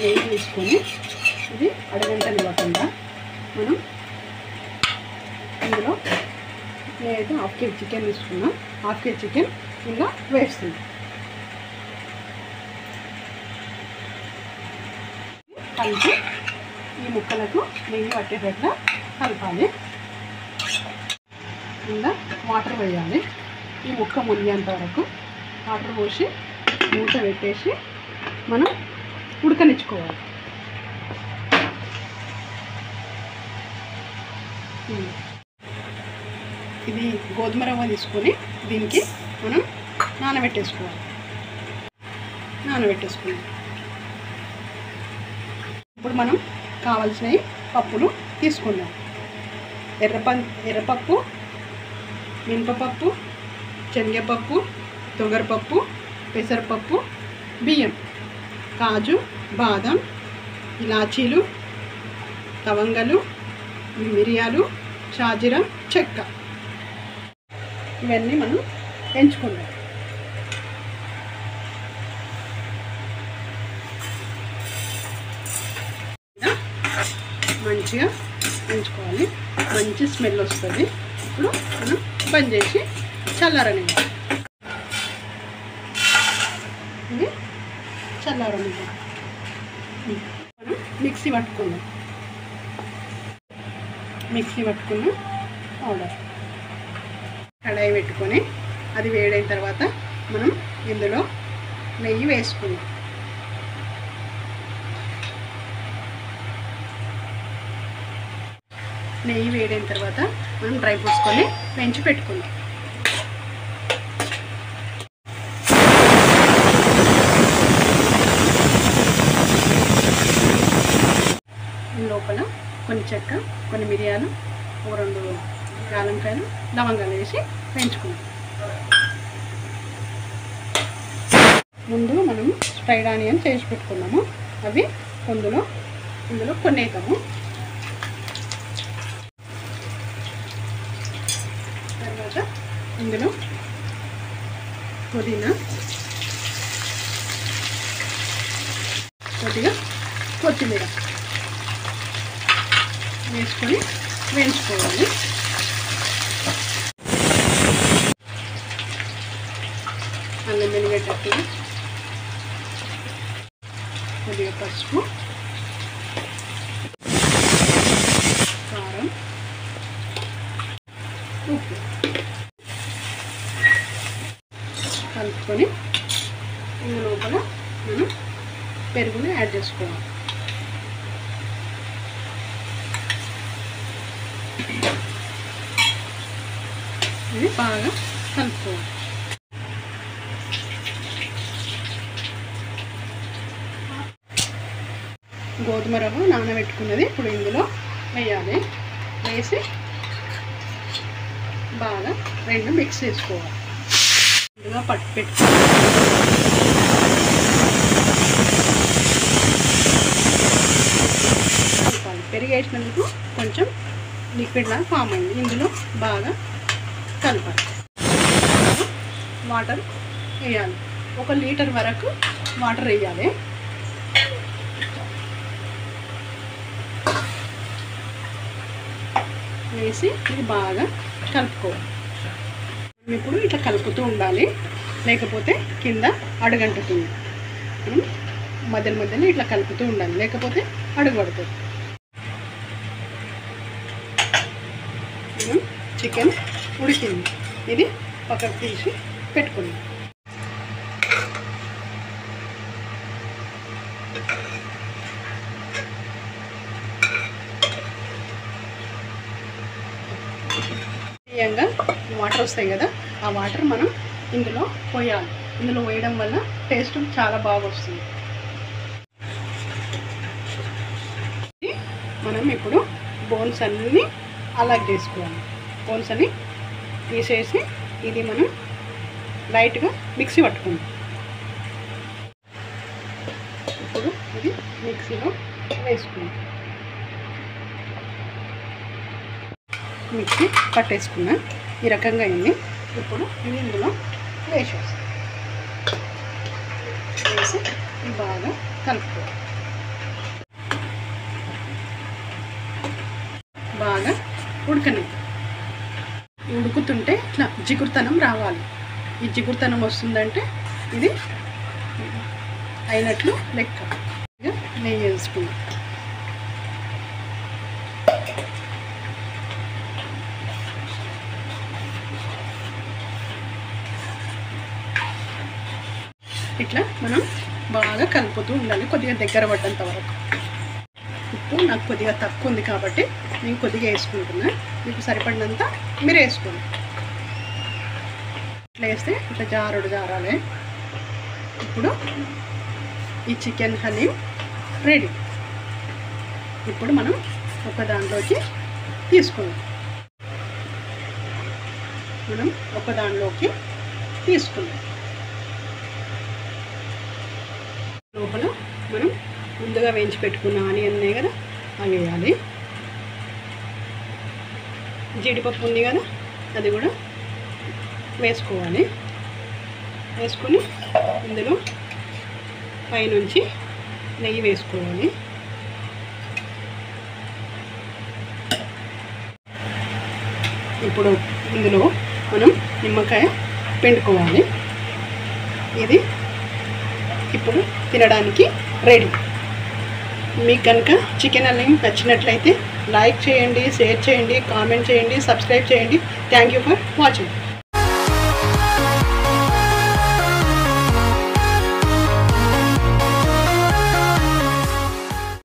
నెయ్యి తీసుకొని ఇది అరగంట నిలవకుండా మనం ఇందులో నేనైతే హాఫ్ కేజీ చికెన్ తీసుకున్నా. హాఫ్ కేజీ చికెన్ ఇలా వేస్తుంది. కలిపి ఈ ముక్కలకు నెయ్యి పట్టేటట్లా కలపాలి. ఇలా వాటర్ వేయాలి. ఈ ముక్క మునిగేంత వరకు వాటర్ పోసి మూత పెట్టేసి మనం ఉడకనిచ్చుకోవాలి. ఇది గోధుమ రవ్వ తీసుకొని దీనికి మనం నానబెట్టేసుకోవాలి. ఇప్పుడు మనం కావాల్సినవి పప్పులు తీసుకుందాం. ఎర్రపప్పు, మినపప్పు, శనగపప్పు, తొగరపప్పు, పెసరపప్పు, బియ్యం, కాజు, బాదం, ఇలాచీలు, లవంగాలు, మిరియాలు, షాజీరా, చెక్క ఇవన్నీ మనం ఎంచుకుందాం. మంచిగా ఎంచుకోవాలి. మంచి స్మెల్ వస్తుంది. ఇప్పుడు మనం బంద్ చేసి చల్లారనివ్వాలి. ఇది చల్లారనివ్వాలి. మనం మిక్సీ పట్టుకున్న పౌడర్ కడాయి పెట్టుకొని అది వేడైన తర్వాత మనం ఇందులో నెయ్యి వేసుకుందాం. నెయ్యి వేడైన తర్వాత మనం డ్రై ఫ్రూట్స్ కొని వేయించి పెట్టుకుందాం. లోపల కొన్ని చెక్క, కొన్ని మిరియాలు, 2 యాలక్కాయలు, లవంగాలు వేసి వేయించుకుందాం. ముందు మనం ఫ్రైడ్ ఆనియన్ చేసి పెట్టుకున్నాము. అవి ఇందులో కొన్ని వేద్దాము. తర్వాత ఇందులో పుదీనా, కొద్దిగా కొత్తిమీర వేసుకొని వేయించుకోవాలి. అల్లం వెల్లిగడ్డ, కొద్దిగా పసుపు, కారం, ఉప్పు కలుపుకొని ఇందు లోపల మనం పెరుగుని యాడ్ చేసుకోవాలి. ఇది బాగా కలుపుకోవాలి. గోధుమ రవ్వ నానబెట్టుకున్నది ఇప్పుడు ఇందులో వేయాలి. వేసి బాగా రెండు మిక్స్ చేసుకోవాలి. ఇందులో పట్టు పెట్టుకోవాలి. పెరుగు వేసినందుకు కొంచెం లిక్విడ్ లాగా ఫామ్ అయింది. ఇందులో బాగా కలపాలి. వాటర్ వేయాలి. 1 లీటర్ వరకు వాటర్ వేయాలి. వేసి ఇది బాగా కలుపుకోవాలి. ఇప్పుడు ఇట్లా కలుపుతూ ఉండాలి, లేకపోతే కింద అడుగంటుతుంది. మధ్యలో ఇట్లా కలుపుతూ ఉండాలి, లేకపోతే అడుగు పడుతుంది. చికెన్ ఉడికింది. ఇది పక్కకు తీసి పెట్టుకుందాం. తీయంగా వాటర్ వస్తాయి కదా, ఆ వాటర్ మనం ఇందులో పోయాలి. ఇందులో వేయడం వల్ల టేస్ట్ చాలా బాగా వస్తుంది. మనం ఇప్పుడు బోన్స్ అన్నీ అలాగే చేసుకోవాలి. బోన్స్ అన్ని తీసేసి ఇది మనం లైట్గా మిక్సీ పట్టుకుందాం. ఇప్పుడు ఇది మిక్సీలో వేసుకుందాం. మిక్సీ పట్టేసుకున్నా ఈ రకంగా అయింది. ఇప్పుడు ఇది ఇందులో వేసేస్తాం. వేసి బాగా కలుపుకోవాలి. బాగా ఉడుకుతుంటే ఇట్లా జిగురుతనం రావాలి. ఈ జిగురుతనం వస్తుందంటే ఇది అయినట్లు లెక్క. నెయ్యి వేసుకుందాం. ఇట్లా మనం బాగా కలుపుతూ ఉండాలి కొద్దిగా దగ్గర పడ్డంత వరకు. ఉప్పు నాకు కొద్దిగా తక్కువ ఉంది కాబట్టి నేను కొద్దిగా వేసుకుంటున్నా. మీకు సరిపడినంత మీరు వేసుకోండి. ఇట్లా వేస్తే ఇట్లా జారాలి. ఇప్పుడు ఈ చికెన్ హలీం రెడీ. ఇప్పుడు మనం ఒక దాంట్లోకి తీసుకుందాం. లోపల మనం ముందుగా వేయించి పెట్టుకున్న ఆనియన్ ఉన్నాయి కదా, అవి వేయాలి. జీడిపప్పు ఉంది కదా, అది కూడా వేసుకోవాలి. వేసుకొని ఇందులో పైనుంచి నెయ్యి వేసుకోవాలి. ఇప్పుడు ఇందులో మనం నిమ్మకాయ పిండుకోవాలి. ఇది ఇప్పుడు తినడానికి రెడీ. మీకు కనుక చికెన్ హలీం నచ్చినట్లయితే లైక్ చేయండి, షేర్ చేయండి, కామెంట్ చేయండి, సబ్స్క్రైబ్ చేయండి. Thank you for watching.